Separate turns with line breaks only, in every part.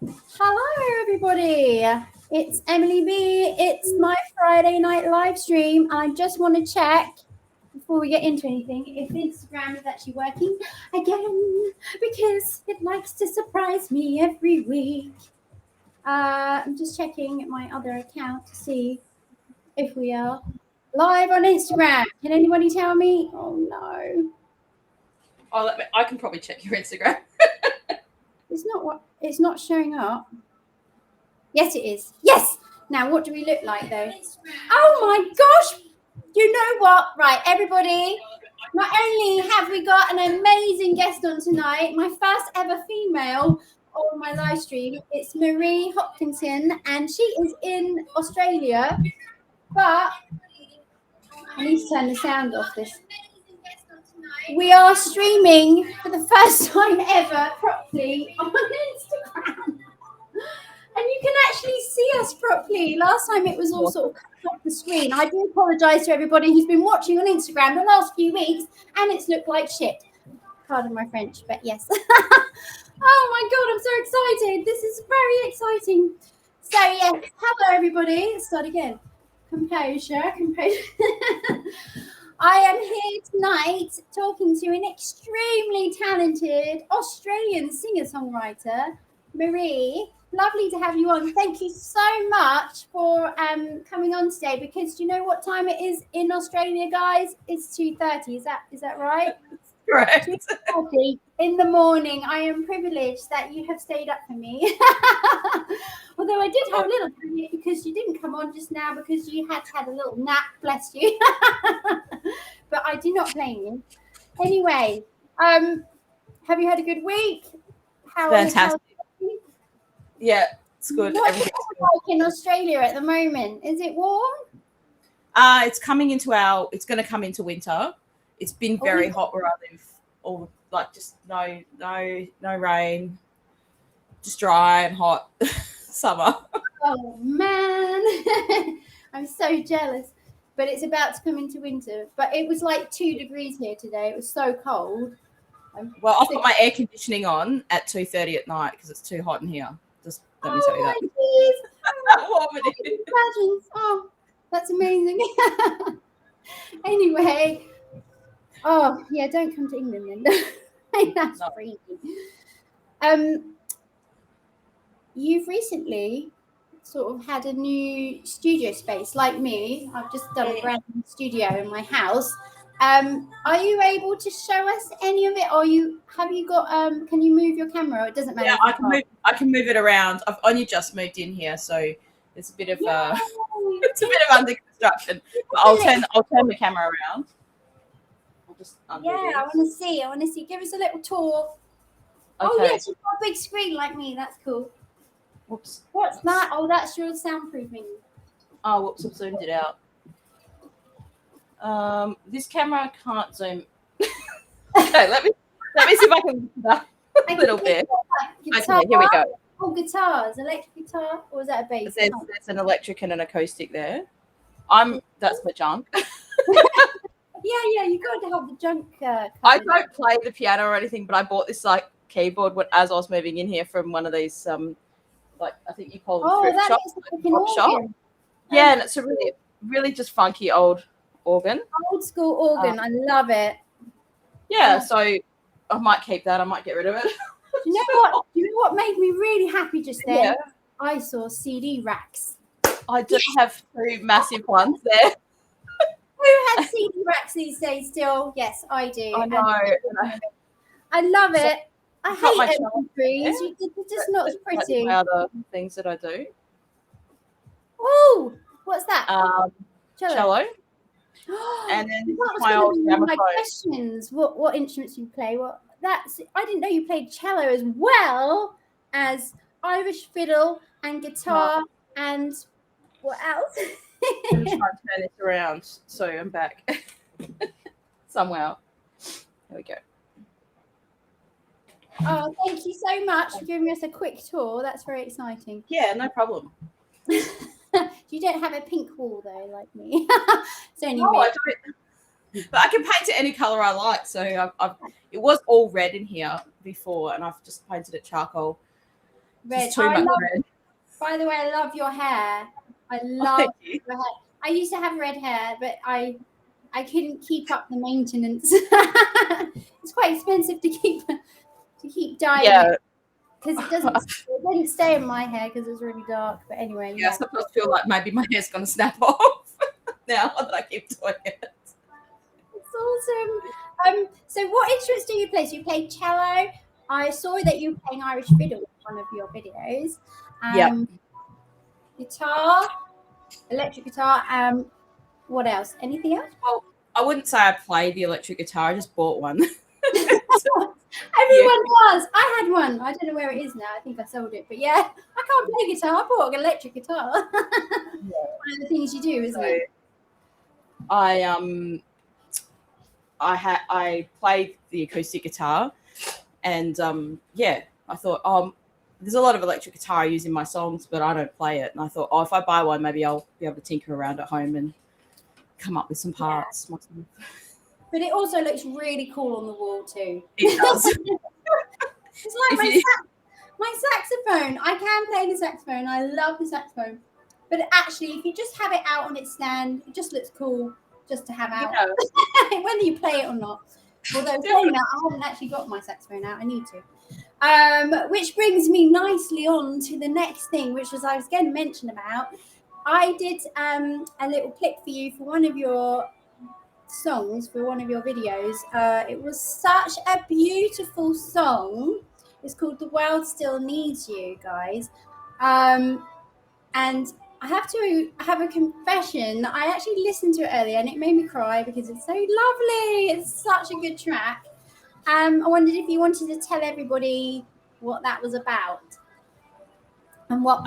Hello, everybody. It's Emily B. It's my Friday night live stream. I just want to check before we get into anything if Instagram is actually working again because it likes to surprise me every week. I'm just checking my other account to see if we are live on Instagram. Can anybody tell me? Oh no,
I can probably check your Instagram.
it's not showing up. Yes, it is. Yes. Now, what do we look like though? Oh my gosh! You know what? Right, everybody. Not only have we got an amazing guest on tonight, my first ever female on my live stream. It's Marie Hopkinson, and she is in Australia. But I need to turn the sound off this. We are streaming for the first time ever properly on Instagram. And you can actually see us properly. Last time it was all sort of cut off the screen. I do apologise to everybody who's been watching on Instagram the last few weeks and it's looked like shit. Pardon my French, but yes. Oh my God, I'm so excited. This is very exciting. So yes, hello everybody. Let's start again. Composure. I am here tonight talking to an extremely talented Australian singer-songwriter, Marie. Lovely to have you on. Thank you so much for coming on today. Because do you know what time it is in Australia, guys? It's 2:30. Is that right?
Correct.
2:30 in the morning. I am privileged that you have stayed up for me. Although I did have a little panic because you didn't come on just now because you had a little nap. Bless you. But I do not blame you. Anyway, have you had a good week?
Fantastic. Yeah, it's good.
What's it like in Australia at the moment? Is it warm?
It's it's going to come into winter. It's been very hot where I live. All like just no rain, just dry and hot summer.
Oh man, I'm so jealous. But it's about to come into winter. But it was like 2 degrees here today. It was so cold.
Well, I've got my air conditioning on at 2:30 at night because it's too hot in here. Just let me tell you that.
How warm it is. Imagine. Oh, that's amazing. Anyway. Oh, yeah, don't come to England then. That's crazy. You've recently sort of had a new studio space like me. I've just done a brand new studio in my house. Are you able to show us any of it, or have you got can you move your camera? It doesn't matter.
Yeah, I can move it around. I've only just moved in here, so it's a bit of it's a bit of under construction. But I'll turn the camera around.
I want to see. Give us a little tour. Okay. Oh yes, you've got a big screen like me. That's cool.
Whoops.
What's that? Oh, that's your soundproofing.
Oh, whoops! I've zoomed it out. This camera can't zoom. Okay, let me see if I can lift it up a little bit.
Guitar.
Okay, here we go.
Oh, guitars, electric guitar, or is that a bass?
There's an electric and an acoustic there. That's my junk.
Yeah, you got to have the junk.
I don't play the piano or anything, but I bought this like keyboard as I was moving in here from one of these like I think you call them thrift shops,
shop.
Yeah, and it's a really just funky old organ.
Old school organ. I love it.
Yeah, so I might keep that. I might get rid of it.
You know what made me really happy just then?
Yeah.
I saw CD racks.
I do have 2 massive ones there.
Who has CD racks these days still? Yes, I do.
I know.
I love it. I hate MP3s. It's just not pretty.
That's my other things that I do.
Oh, what's that?
Cello. And then my old
my questions. What instruments you play? I didn't know you played cello as well as Irish fiddle and guitar and what else?
I'm trying to turn this around so I'm back somewhere. There we go.
Oh, thank you so much for giving us a quick tour. That's very exciting.
Yeah, no problem.
You don't have a pink wall though, like me. It's only
I don't. But I can paint it any color I like. So it was all red in here before, and I've just painted it charcoal.
Red.
It's too much red.
By the way, I love your hair. I love your hair. I used to have red hair, but I couldn't keep up the maintenance. It's quite expensive to keep dyeing it because it didn't stay in my hair because it was really dark. But anyway,
I sometimes feel like maybe my hair's going to snap off now that I keep doing it.
It's awesome. So what instruments do you play? So you play cello. I saw that you were playing Irish fiddle in one of your videos. Guitar, electric guitar. What else? Anything else?
Well, I wouldn't say I play the electric guitar. I just bought one.
Everyone does. I had one. I don't know where it is now. I think I sold it. But yeah, I can't play guitar. I bought an electric guitar. One of the things you do, isn't it?
I played the acoustic guitar, and I thought, there's a lot of electric guitar I use in my songs, but I don't play it. And I thought, if I buy one, maybe I'll be able to tinker around at home and come up with some parts. Yeah.
But it also looks really cool on the wall too.
It does.
It's like my saxophone. I can play the saxophone. I love the saxophone. But actually, if you just have it out on its stand, it just looks cool just to have out. Whether you play it or not. Although saying that, I haven't actually got my saxophone out. I need to. Which brings me nicely on to the next thing, which was I was going to mention about. I did a little clip for you for one of your songs, for one of your videos. It was such a beautiful song. It's called The World Still Needs You, guys. And I have to have a confession. I actually listened to it earlier and it made me cry because it's so lovely. It's such a good track. I wondered if you wanted to tell everybody what that was about and what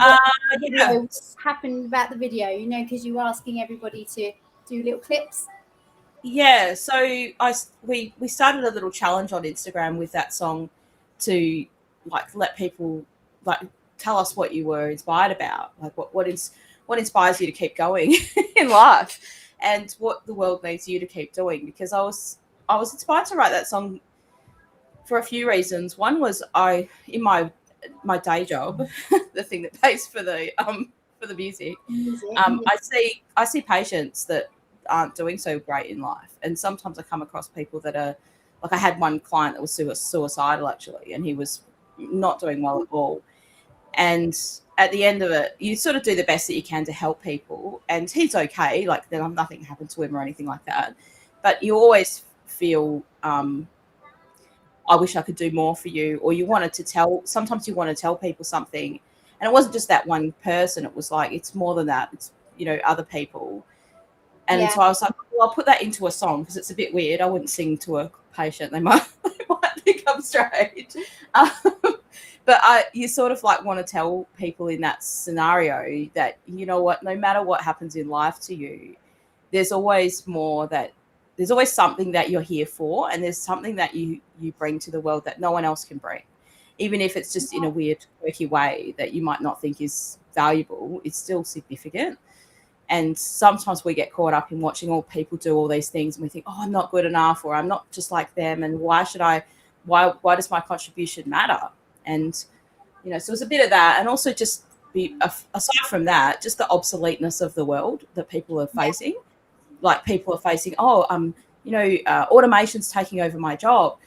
happened about the video, because you were asking everybody to do little clips.
Yeah, so we started a little challenge on Instagram with that song to let people tell us what you were inspired about, what inspires you to keep going in life, and what the world needs you to keep doing. Because I was inspired to write that song for a few reasons. One was in my day job, the thing that pays for the music. I see patients that aren't doing so great in life, and sometimes I come across people that are I had one client that was suicidal actually, and he was not doing well at all. And at the end of it, you sort of do the best that you can to help people, and he's okay, nothing happened to him or anything like that, but you always feel I wish I could do more for you, or sometimes you want to tell people something, and it wasn't just that one person, it was it's more than that, it's other people. And so I was like, well, I'll put that into a song because it's a bit weird. I wouldn't sing to a patient. They might think I'm strange. But you sort of want to tell people in that scenario that, you know what, no matter what happens in life to you, there's always more, there's always something that you're here for, and there's something that you bring to the world that no one else can bring. Even if it's just in a weird, quirky way that you might not think is valuable, it's still significant. And sometimes we get caught up in watching all people do all these things, and we think, oh, I'm not good enough, or I'm not just like them, and why does my contribution matter? And so it's a bit of that, and also just aside from that, just the obsoleteness of the world that people are facing. People are facing, automation's taking over my job.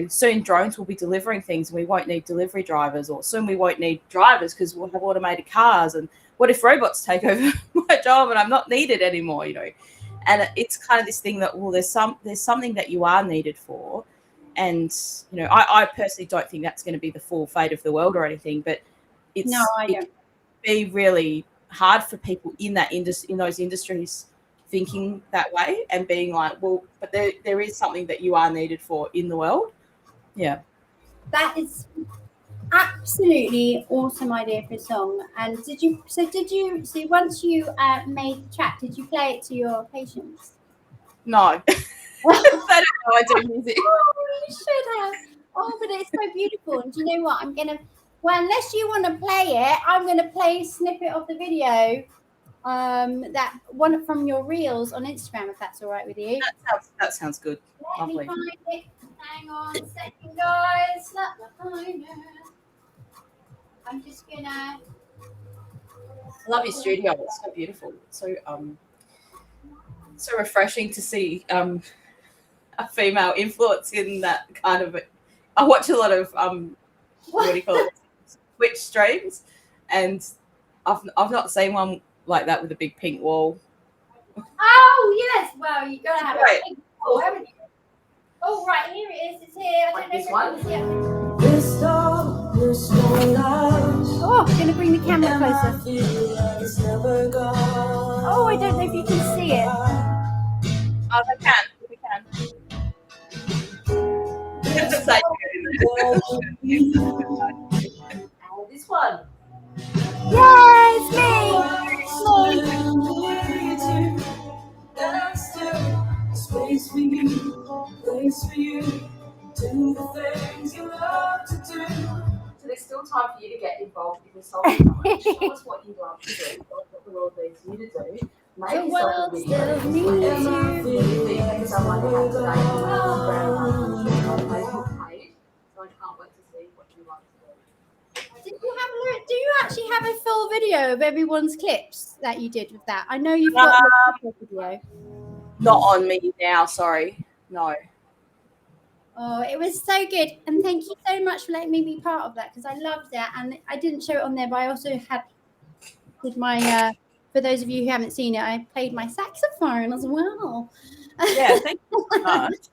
Soon drones will be delivering things and we won't need delivery drivers, or soon we won't need drivers because we'll have automated cars. And what if robots take over my job and I'm not needed anymore, And it's kind of this thing that, well, there's something that you are needed for. And, I personally don't think that's going to be the full fate of the world or anything, but it can be really hard for people in those industries thinking that way and being like, well, but there is something that you are needed for in the world. Yeah.
That is absolutely awesome idea for a song. And once you made the track, did you play it to your patients?
No. They don't know I do music.
Oh, you should have. Oh, but it's so beautiful. And do you know what? Unless you want to play it, I'm going to play a snippet of the video, that one from your reels on Instagram, if that's all right with you.
That sounds good.
Let me find it. Hang on a second, guys. Let me find it. I'm just gonna.
I love your studio. It's so beautiful. It's so refreshing to see a female influence in that kind of. I watch a lot of what do you call it? Twitch streams, and I've not seen one like that with a big pink wall.
Oh yes, well you gotta have
Right.
a pink wall, haven't you? Oh right, here it is. It's here. I
Like
don't
this
know
one?
if it's Oh, I'm gonna bring the camera closer. Oh, I don't know if you can see it.
Oh, they can. We can. It's like, this one.
Yeah, it's me.
Space for you, place for you, do the things you love to do.
So there's still time for you to get involved in the song challenge. Show us what you love to do, what the world needs you to do. Make
The
yourself a
world
video.
still needs you.
Think someone had today on Instagram on Facebook page. So I can't wait to see what you like to do.
Did you have a look? Do you actually have a full video of everyone's clips that you did with that? I know you've got the video.
Not on me now, sorry. No.
Oh, it was so good. And thank you so much for letting me be part of that because I loved it. And I didn't show it on there, but I also did my, for those of you who haven't seen it, I played my saxophone as well.
Yeah, thank you so much.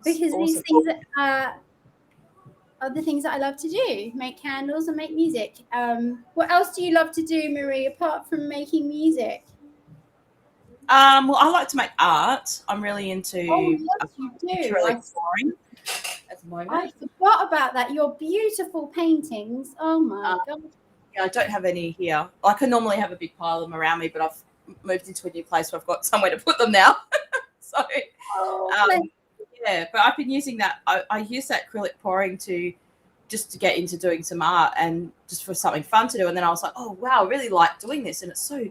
Because these things are the things that I love to do, make candles and make music. What else do you love to do, Marie, apart from making music?
Well, I like to make art. I'm really into
Oh, yes, you do.
acrylic flooring at the moment.
I forgot about that. Your beautiful paintings. Oh my god.
Yeah, I don't have any here. I can normally have a big pile of them around me, but I've moved into a new place where I've got somewhere to put them now. So, yeah, but I've been using that. I use that acrylic pouring to get into doing some art and just for something fun to do. And then I was like, oh wow, I really like doing this, and it's so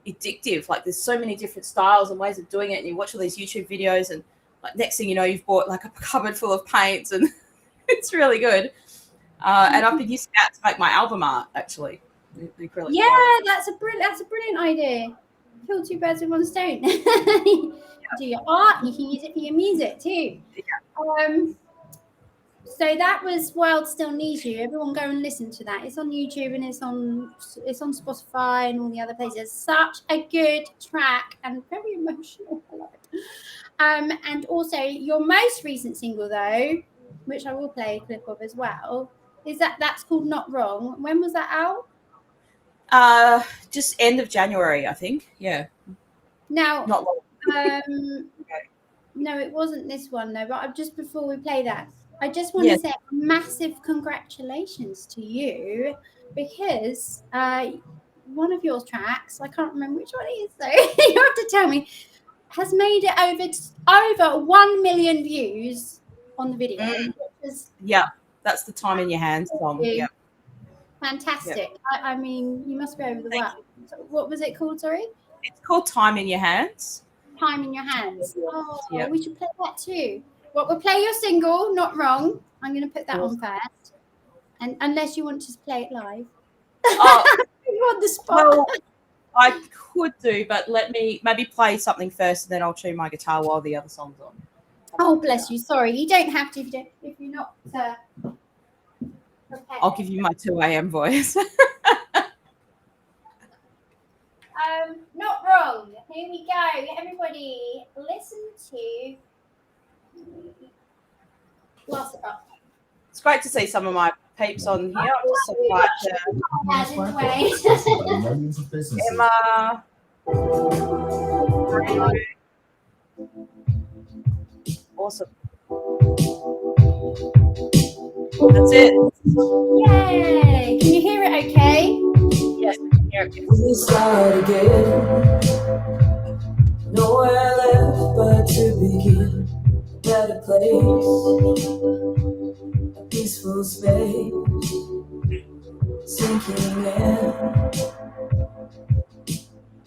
addictive. Like there's so many different styles and ways of doing it, and you watch all these YouTube videos, and like next thing you know, you've bought like a cupboard full of paints, and it's really good. And I've been using that to make my album art actually. The acrylic.
Yeah, that's a brilliant idea. Kill two birds with one stone. Do your art, you can use it for your music too.
Yeah.
So that was World Still Needs You. Everyone go and listen to that. It's on YouTube and it's on Spotify and all the other places. Such a good track and very emotional. I love it. And also your most recent single though, which I will play a clip of as well, is that's called Not Wrong. When was that out?
Just end of January, I think. Yeah.
Now,
not long.
No, it wasn't this one though. But just before we play that, I just want to say a massive congratulations to you because one of your tracks, I can't remember which one it is though. You have to tell me, has made it over 1 million views on the video.
Yeah, that's the Time in Your Hands song. Yeah.
Fantastic. Yeah. I mean, you must be over the world. So what was it called, sorry?
It's called Time in Your Hands.
Time in Your Hands. Oh, we should play that too. Well, we'll play your single, Not Wrong. I'm going to put that on first. And unless you want to play it live.
Oh,
you're on the spot.
Well, I could do, but let me maybe play something first and then I'll tune my guitar while the other song's on.
Oh, bless you. Sorry. You don't have to if you're not prepared.
I'll give you my 2 a.m. voice.
Not Wrong. Here we go. Everybody, listen to. Blast it up.
It's great to see some of my peeps on here. I'm just so glad to. Emma. Awesome. That's it.
Yay! Can you hear it okay?
Yes, I can hear it.
We start again. Nowhere left but to begin. A better place. A peaceful space. Sinking in.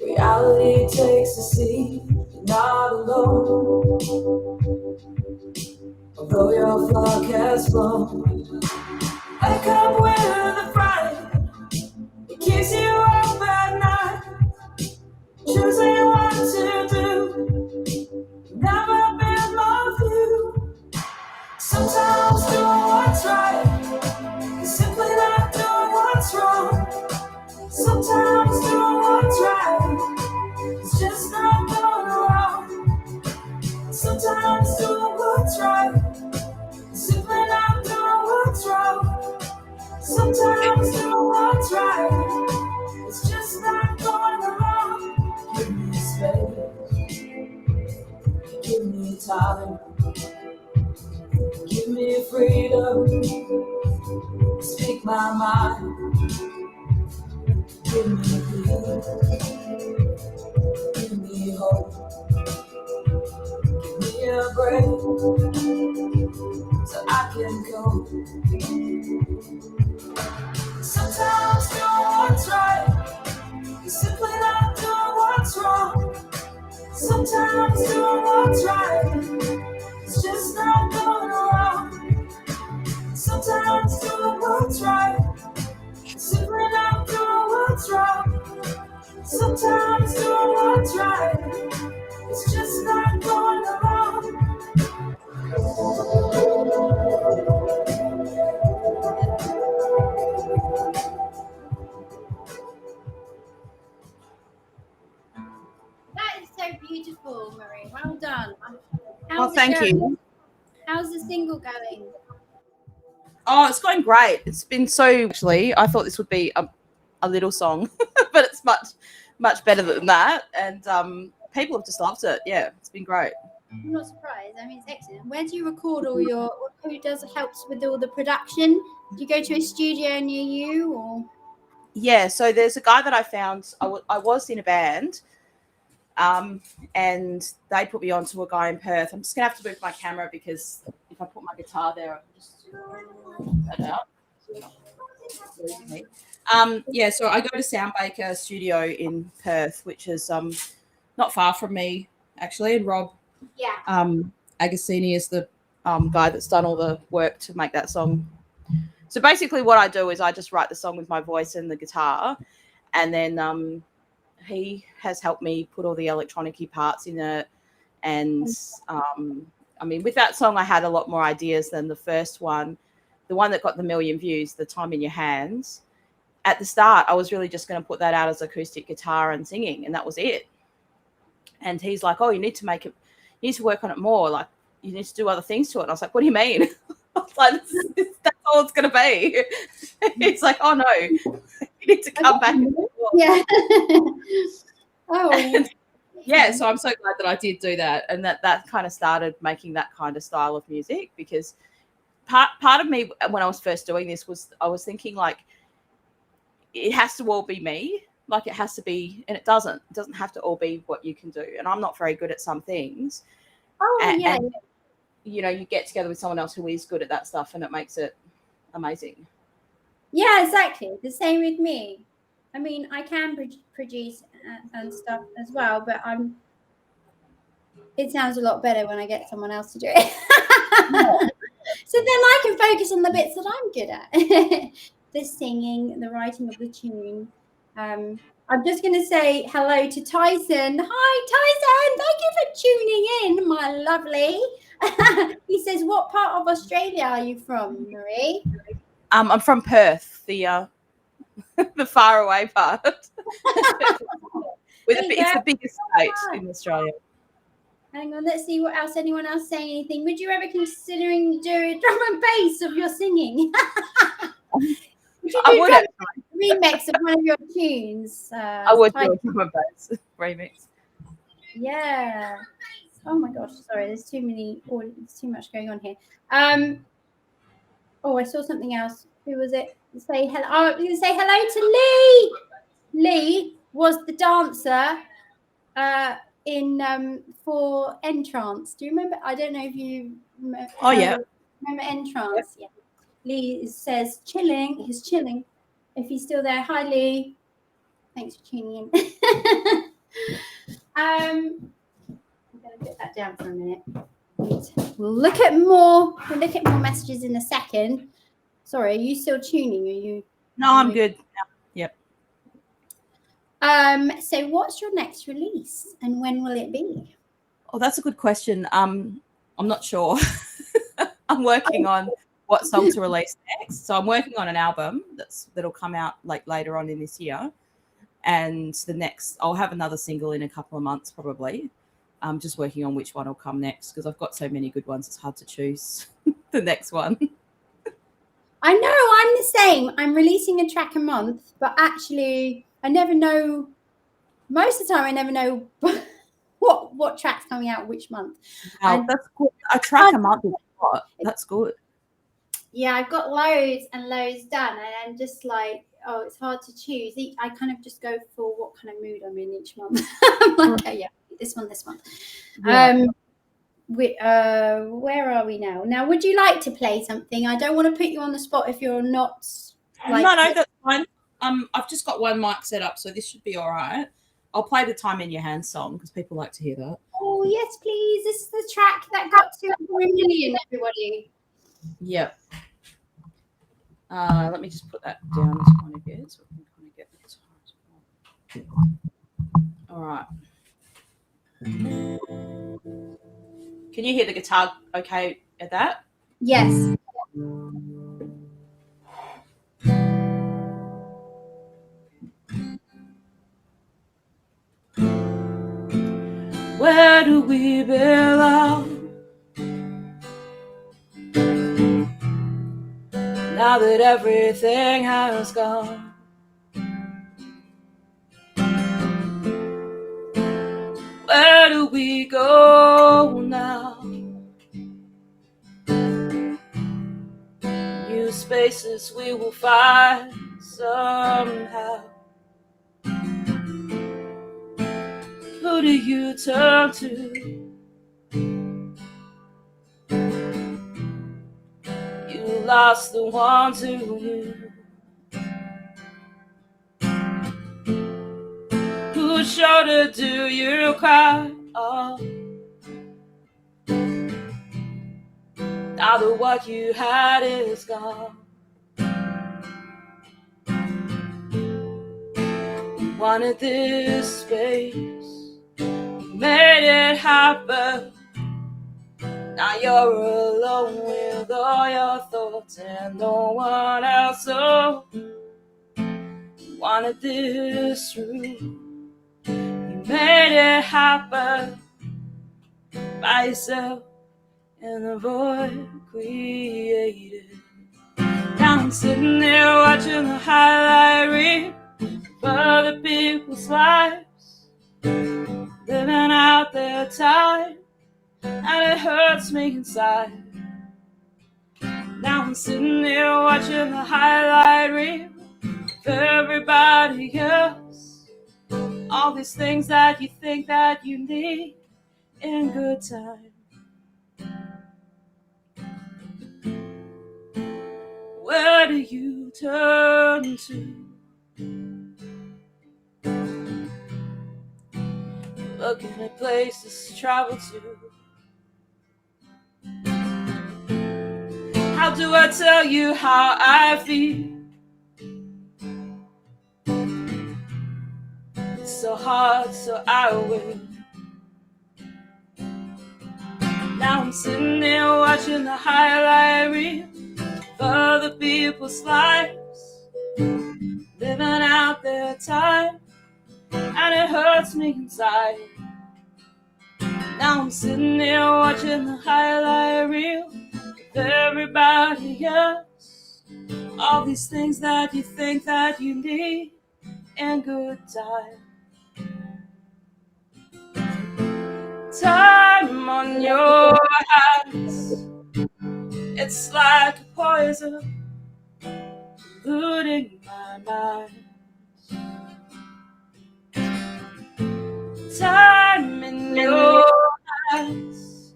Reality takes a seat. You're not alone. Although your flock has flown. Wake up with a fright. Sometimes doing what's right is just not going around. Sometimes doing what's right is simply not doing what's wrong. Sometimes doing what's right is just not going around. Give me space, give me time, give me freedom, speak my mind. Give me peace, give me hope, give me a break so I can go. Sometimes doing what's right is simply not doing what's wrong. Sometimes doing what's right is just not going around. Sometimes doing what's right is simply not doing what's wrong. Sometimes doing what's right is just not going around.
That is so beautiful, Marie. Well done.
Well, thank you.
How's the single going?
Oh, it's going great. It's been so actually. I thought this would be a little song, but it's much better than that. And people have just loved it. Yeah, it's been great.
I'm not surprised. I mean, it's excellent. Where do you record all your? Who helps with all the production? Do you go to a studio near you, or?
Yeah, so there's a guy that I found. I was in a band, and they put me on to a guy in Perth. I'm just gonna have to move my camera because if I put my guitar there, I can just that out. Yeah, so I go to Soundbaker Studio in Perth, which is not far from me actually, and Rob Agassini is the guy that's done all the work to make that song. So basically what I do is I just write the song with my voice and the guitar, and then he has helped me put all the electronic-y parts in it. And I mean, with that song I had a lot more ideas than the first one, the one that got the 1 million views, The Time in Your Hands. At the start I was really just going to put that out as acoustic guitar and singing, and that was it. And he's like, oh, you need to work on it more, like you need to do other things to it. And I was like, what do you mean? I was like, that's all it's going to be. He's like, oh no, you need to come back and
yeah. Oh
yeah, so I'm so glad that I did do that, and that kind of started making that kind of style of music, because part of me when I was first doing this was I was thinking like it has to all be me, like it has to be, and it doesn't have to all be what you can do, and I'm not very good at some things. And you know, you get together with someone else who is good at that stuff and it makes it amazing.
Yeah, exactly. The same with me. I mean, I can produce and stuff as well, but it sounds a lot better when I get someone else to do it. So then I can focus on the bits that I'm good at. The singing, the writing of the tune. I'm just going to say hello to Tyson. Hi, Tyson. Thank you for tuning in, my lovely. He says, what part of Australia are you from, Marie?
I'm from Perth, the far away part. It's the biggest state in Australia.
Hang on, let's see what else. Anyone else saying anything? Would you ever considering doing drum and bass of your singing? Would you do a remix of one of your tunes?
I would do a drum and bass remix.
Yeah. Oh my gosh, sorry. There's too much going on here. Oh, I saw something else. Who was it? Say hello. Oh, I'm going to say hello to Lee. Lee was the dancer in for Entrance. Do you remember? I don't know if you remember.
Oh yeah.
Remember Entrance? Yep. Yeah. Lee says chilling. He's chilling. If he's still there, hi Lee. Thanks for tuning in. I'm going to put that down for a minute. We'll look at more messages in a second. Sorry, are you still tuning? Are you?
No, I'm good. Yep.
So what's your next release and when will it be?
Oh, that's a good question. I'm not sure. I'm working on what song to release next. So I'm working on an album that'll come out like later on in this year. And I'll have another single in a couple of months probably. I'm just working on which one will come next because I've got so many good ones. It's hard to choose the next one.
I know, I'm the same. I'm releasing a track a month, but actually I never know. Most of the time I never know what track's coming out which month.
Wow, that's good. A track a month is what? That's good.
Yeah, I've got loads and loads done, and I'm just like, oh, it's hard to choose. I kind of just go for what kind of mood I'm in each month. I'm like, oh yeah, this one.
Yeah.
Where are we now? Now, would you like to play something? I don't want to put you on the spot if you're not.
No, that's fine. I've just got one mic set up, so this should be all right. I'll play the Time in Your Hands song because people like to hear that.
Oh yes, please. This is the track that got to 1 million. Everybody.
Yep. Let me just put that down as one of it so we can kind of get the time. All right. Can you hear the guitar okay at that?
Yes.
Where do we belong? Now that everything has gone, where do we go now? New spaces we will find somehow. Who do you turn to? You lost the ones who knew. Whose shoulder do you cry on? Now that what you had is gone. You wanted this space, you made it happen. Now you're alone with all your thoughts and no one else. So you wanted this room, you made it happen by yourself in the void created. Now I'm sitting there watching the highlight reel of other people's lives, living out their time, and it hurts me inside. Now I'm sitting there watching the highlight reel of everybody else, all these things that you think that you need in good time. Where do you turn to? Looking at places to travel to. How do I tell you how I feel? It's so hard, so I will. Now I'm sitting there watching the highlight reel of other people's lives, living out their time, and it hurts me inside. Now I'm sitting there watching the highlight reel of everybody else, all these things that you think that you need in good time. Time on your hands, it's like a poison polluting my mind. Time in your hands,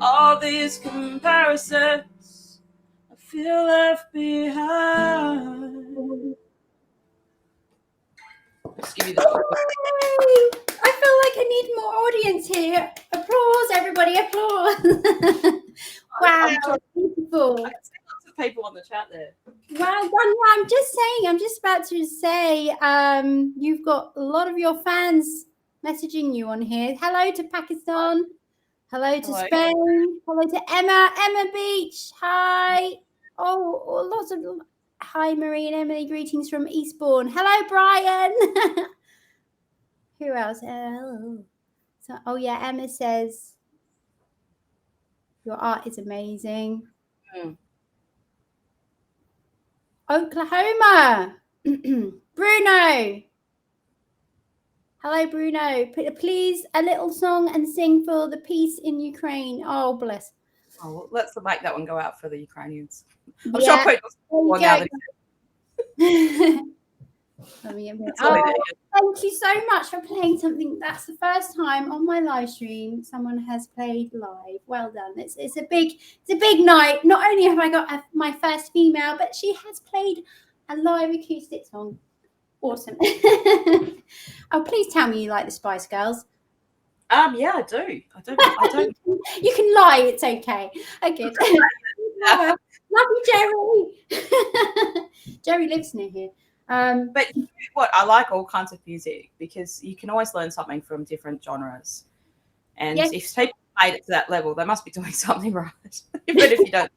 all these comparisons, I feel left behind. Let's give you the
I feel like I need more audience here. Applause, everybody, applause. Wow, beautiful.
I can see lots of people on the chat there.
Well done. I'm just about to say, you've got a lot of your fans messaging you on here. Hello to Pakistan. Hello to Spain. Hello to Emma Beach. Hi. Oh, lots of Hi, Marie and Emily. Greetings from Eastbourne. Hello, Brian. Who else? Oh, yeah. Emma says, your art is amazing. Oklahoma. Bruno. Hello, Bruno. Please, a little song and sing for the peace in Ukraine. Oh, bless.
Oh, well, let's make that one go out for the Ukrainians. I'm
Yeah.
sure people now that
thank you so much for playing something. That's the first time on my live stream someone has played live. Well done. It's a big night. Not only have I got my first female, but she has played a live acoustic song. Awesome. Oh, please tell me you like the Spice Girls.
Yeah, I do. I don't.
You can lie. It's okay. Okay. Love you, Jerry. Jerry lives near here.
But you know what? I like all kinds of music because you can always learn something from different genres. And
yes.
if people made it to that level, they must be doing something right. Even if you don't.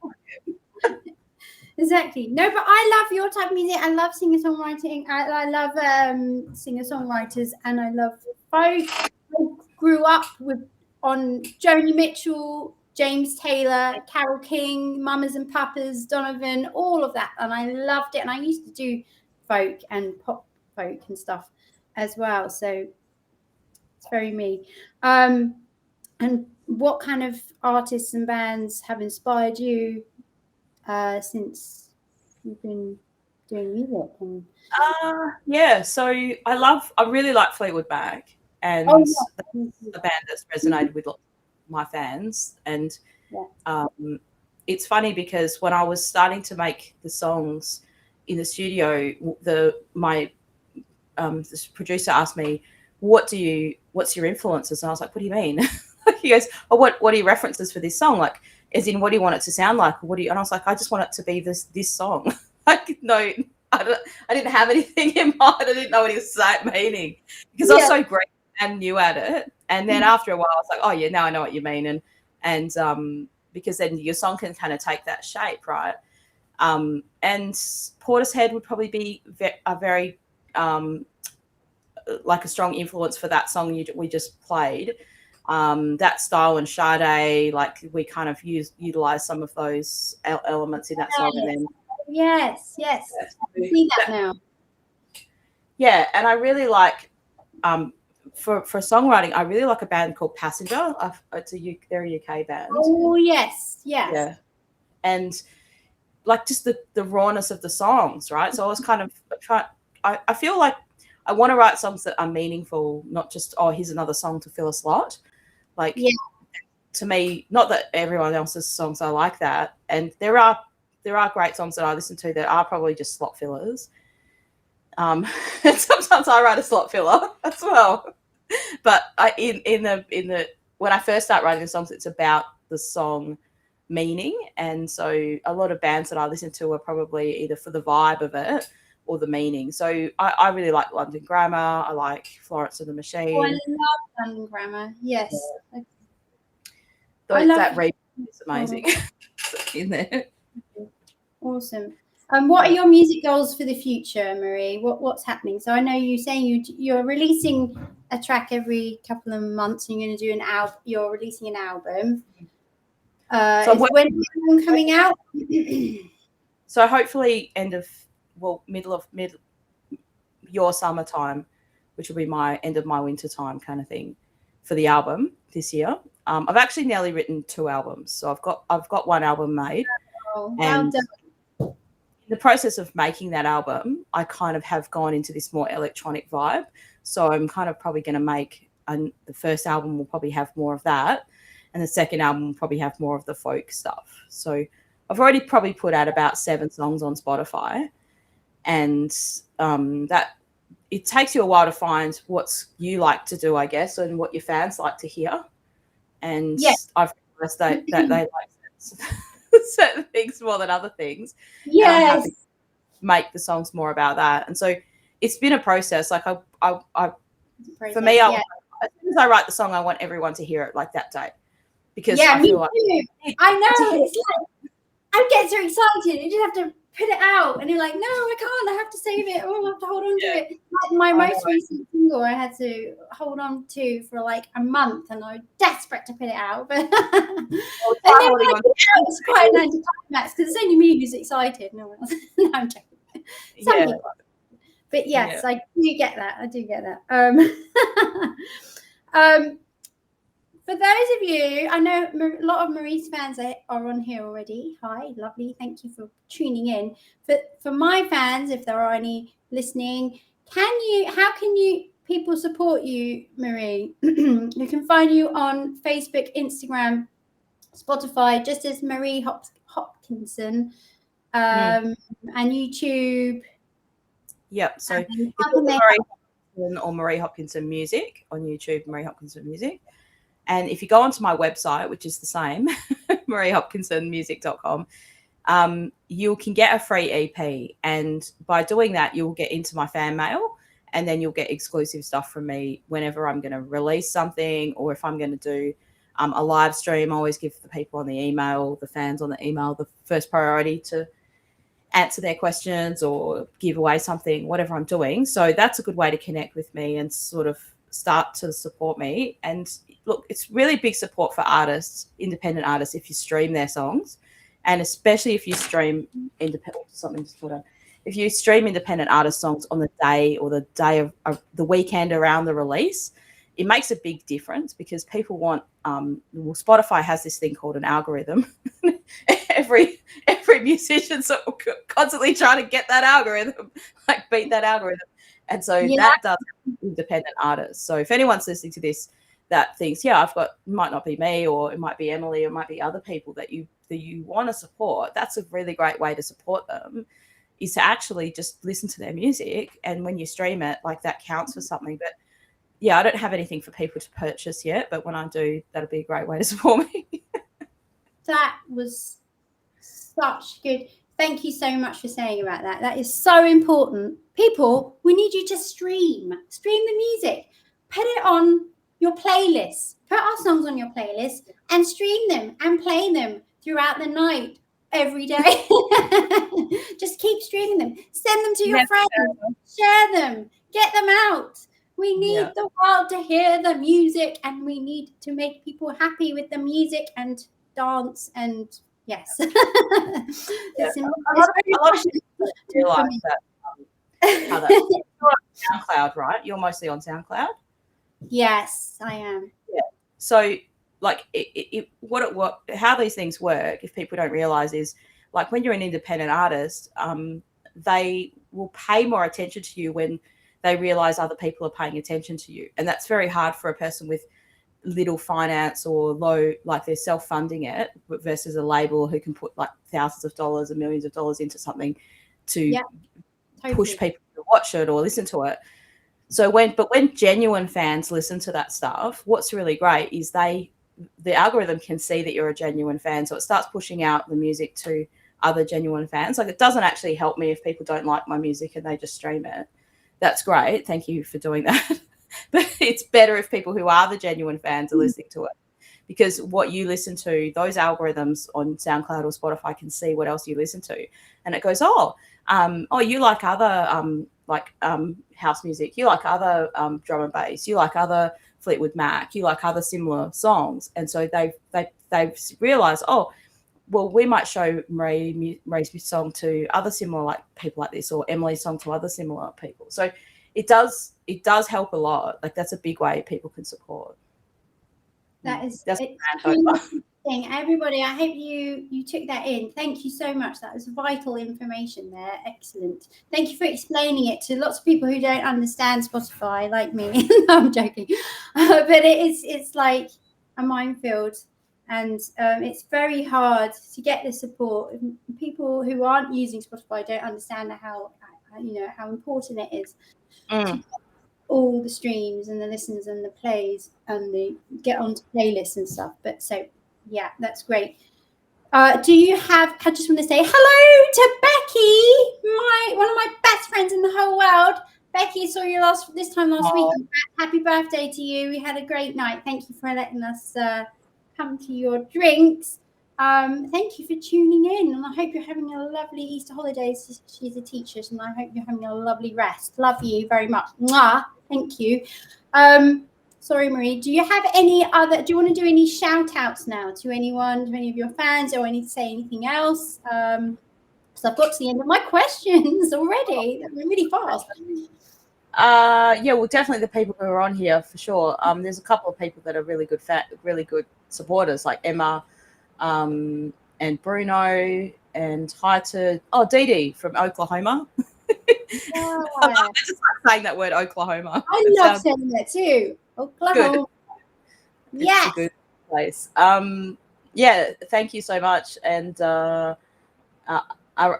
Exactly. No, but I love your type of music. I love singer-songwriting. I love singer-songwriters, and I love folk. I grew up on Joni Mitchell, James Taylor, Carole King, Mamas and Papas, Donovan, all of that, and I loved it. And I used to do folk and pop folk and stuff as well. So it's very me. And what kind of artists and bands have inspired you since you've been doing music? And
Yeah, so I really like Fleetwood Mac, and that's the band that's resonated with my fans. And it's funny because when I was starting to make the songs in the studio, this producer asked me, what's your influences? And I was like, what do you mean? He goes, oh, what are your references for this song? Like, as in, what do you want it to sound like? And I was like, I just want it to be this song. Like, no, I didn't have anything in mind. I didn't know what he was meaning because I was so great and new at it. And then after a while, I was like, oh yeah, now I know what you mean. And because then your song can kind of take that shape, right? And Portishead would probably be a very like a strong influence for that song we just played. That style and Sade, like we kind of utilize some of those elements in that song. And then
yes, I see that now.
Yeah, and I really like for songwriting, I really like a band called Passenger. They're a UK band.
Oh yes.
Yeah, and like just the rawness of the songs, right? So I was kind of I feel like I want to write songs that are meaningful, not just, oh, here's another song to fill a slot. Like, to me, not that everyone else's songs are like that. And there are great songs that I listen to that are probably just slot fillers. And sometimes I write a slot filler as well. But when I first start writing the songs, it's about the song meaning. And so a lot of bands that I listen to are probably either for the vibe of it or the meaning. So I really like London Grammar. I like Florence and the Machine.
Oh, I love London Grammar. Yes.
Yeah. That read is amazing in there.
Awesome. What are your music goals for the future, Marie? What's happening? So I know you're saying you're releasing a track every couple of months, and you're going to do an album. You're releasing an album. So when is the album coming out?
So hopefully middle of your summertime, which will be my end of my winter time kind of thing for the album this year. I've actually nearly written 2 albums, so I've got 1 album made.
Oh,
and in the process of making that album, I kind of have gone into this more electronic vibe. So I'm kind of probably going to make the first album will probably have more of that, and the second album will probably have more of the folk stuff. So I've already probably put out about 7 songs on Spotify. And that it takes you a while to find what you like to do, I guess, and what your fans like to hear. And I've realized that they like certain things more than other things.
Yes.
And I'm happy to make the songs more about that. And so it's been a process. Like for me, as soon as I write the song, I want everyone to hear it like that day. Because I feel like
I know. It's like I get so excited. You just have to put it out. And you're like, no, I can't. I have to save it. Oh, I have to hold on to
Yeah.
it. My most recent single, I had to hold on to for like a month, and I was desperate to put it out. But and then when I put it out, it's quite an anticlimax because it's only me who's excited. No one else. No, I'm joking. Some people. But yes, I do get that. I do get that. For those of you, I know a lot of Marie's fans are on here already. Hi, lovely. Thank you for tuning in. For my fans, if there are any listening, how can people support you, Marie? You can find you on Facebook, Instagram, Spotify, just as Marie Hopkinson, and YouTube.
Yep. So Marie Hopkinson or Marie Hopkinson Music on YouTube, Marie Hopkinson Music. And if you go onto my website, which is the same, mariehopkinsonmusic.com, you can get a free EP. And by doing that, you'll get into my fan mail, and then you'll get exclusive stuff from me whenever I'm going to release something, or if I'm going to do a live stream. I always give the people on the email, the fans on the email, the first priority to answer their questions or give away something, whatever I'm doing. So that's a good way to connect with me and sort of start to support me. And look, it's really big support for artists, independent artists, if you stream their songs, and especially if you stream independent artist songs on the day or the day of the weekend around the release. It makes a big difference because people want Spotify has this thing called an algorithm. every musician's constantly trying to get that algorithm, like beat that algorithm. And so that does independent artists. So if anyone's listening to this that thinks, might not be me, or it might be Emily, or it might be other people that you want to support, that's a really great way to support them, is to actually just listen to their music. And when you stream it, like, that counts for something. But I don't have anything for people to purchase yet, but when I do, that'll be a great way to support me. That
was such good. Thank you so much for saying about that. That is so important. People, we need you to stream the music. Put it on your playlist. Put our songs on your playlist and stream them and play them throughout the night, every day. Just keep streaming them. Send them to your friends. Share them. Get them out. We need the world to hear the music, and we need to make people happy with the music and dance and yes. A lot of people realize that
SoundCloud, right? You're mostly on SoundCloud.
Yes, I am.
Yeah. So, like, how these things work, if people don't realize, is like when you're an independent artist, they will pay more attention to you when they realize other people are paying attention to you, and that's very hard for a person with little finance or low, like they're self-funding it, versus a label who can put like thousands of dollars and millions of dollars into something to push people to watch it or listen to it. So when genuine fans listen to that stuff, what's really great is the algorithm can see that you're a genuine fan, so it starts pushing out the music to other genuine fans. Like, it doesn't actually help me if people don't like my music and they just stream it. That's great, thank you for doing that. But it's better if people who are the genuine fans are listening to it, because what you listen to, those algorithms on SoundCloud or Spotify can see what else you listen to, and it goes, you like other house music, you like other drum and bass, you like other Fleetwood Mac, you like other similar songs, and so they've realised, we might show Marie's song to other similar like people like this, or Emily's song to other similar people. So it does help a lot. Like, that's a big way people can support.
That's thing. Everybody, I hope you took that in. Thank you so much. That was vital information there. Excellent. Thank you for explaining it to lots of people who don't understand Spotify, like me. No, I'm joking. But it's like a minefield, and it's very hard to get the support. People who aren't using Spotify don't understand how important it is. To all the streams and the listens and the plays and the get onto playlists and stuff. But so that's great. Do you have? I just want to say hello to Becky, one of my best friends in the whole world. Becky, saw you this time last week. Happy birthday to you. We had a great night. Thank you for letting us come to your drinks. Thank you for tuning in, and I hope you're having a lovely Easter holidays. She's a teacher, and I hope you're having a lovely rest. Love you very much. Mwah. Thank you. Sorry, Marie. Do you have any other? Do you want to do any shout outs now to anyone, to any of your fans, or any say anything else? So I've got to the end of my questions already. That went really fast.
Yeah, well, definitely the people who are on here for sure. There's a couple of people that are really good supporters, like Emma, and Bruno, and hi to Dee Dee from Oklahoma.
Yeah.
I just like saying that word, Oklahoma.
I love saying that too. Oklahoma.
Good.
Yes.
It's a good place. Yeah, thank you so much. And Aran.
I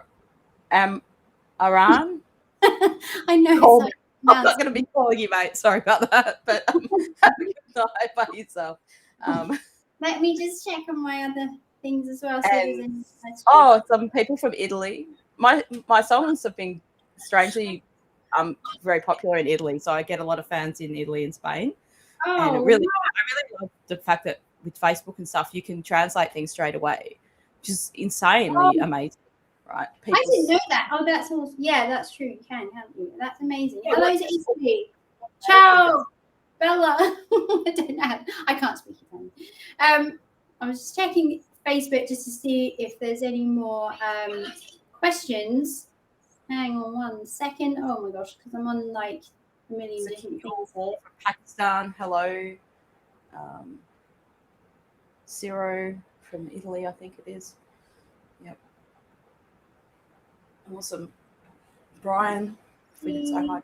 know.
I'm not going to be calling you, mate. Sorry about that. But have a good night by yourself.
Let me just check on my other things as well.
And, some people from Italy. My songs have been strangely very popular in Italy, so I get a lot of fans in Italy and Spain. And I really love the fact that with Facebook and stuff, you can translate things straight away, which is insanely amazing. Right.
I didn't know that. Oh, that's awesome. Yeah, that's true. You can, can't you? That's amazing. Yeah, hello to Italy. Ciao, Bella. I don't know. I can't speak Italian. I was just checking Facebook just to see if there's any more questions. Hang on 1 second. Oh my gosh, because I'm on like a million different things here.
From Pakistan, hello. Ciro from Italy, I think it is. Yep. Awesome. Brian, we did say hi.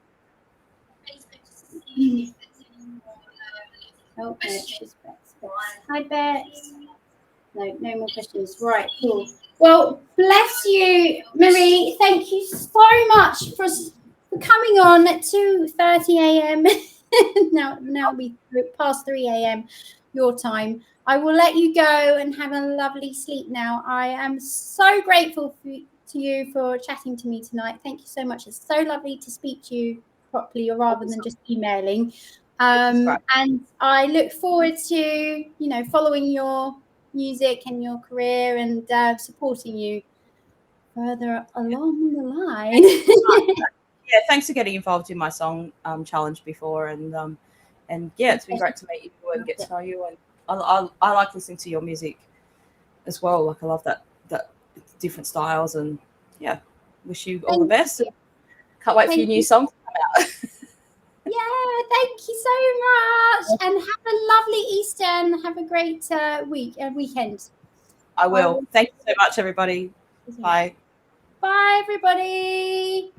Oh, it's just Bex. Hi, Bex. No more questions. Right, cool. Well, bless you, Marie. Thank you so much for coming on at 2:30 a.m. now it'll be past 3 a.m. your time. I will let you go and have a lovely sleep now. I am so grateful to you for chatting to me tonight. Thank you so much. It's so lovely to speak to you properly, or rather than just emailing. And I look forward to following your music and your career and supporting you further along the line.
Yeah, thanks for getting involved in my song challenge before, and yeah, it's been great to meet you and get to know you. And I like listening to your music as well. Like I love that different styles, and yeah, wish you all the best. Can't wait for your new song to come out.
Yeah, thank you so much, and have a lovely Easter and have a great weekend.
I will. Thank you so much, everybody. Bye.
Bye, everybody.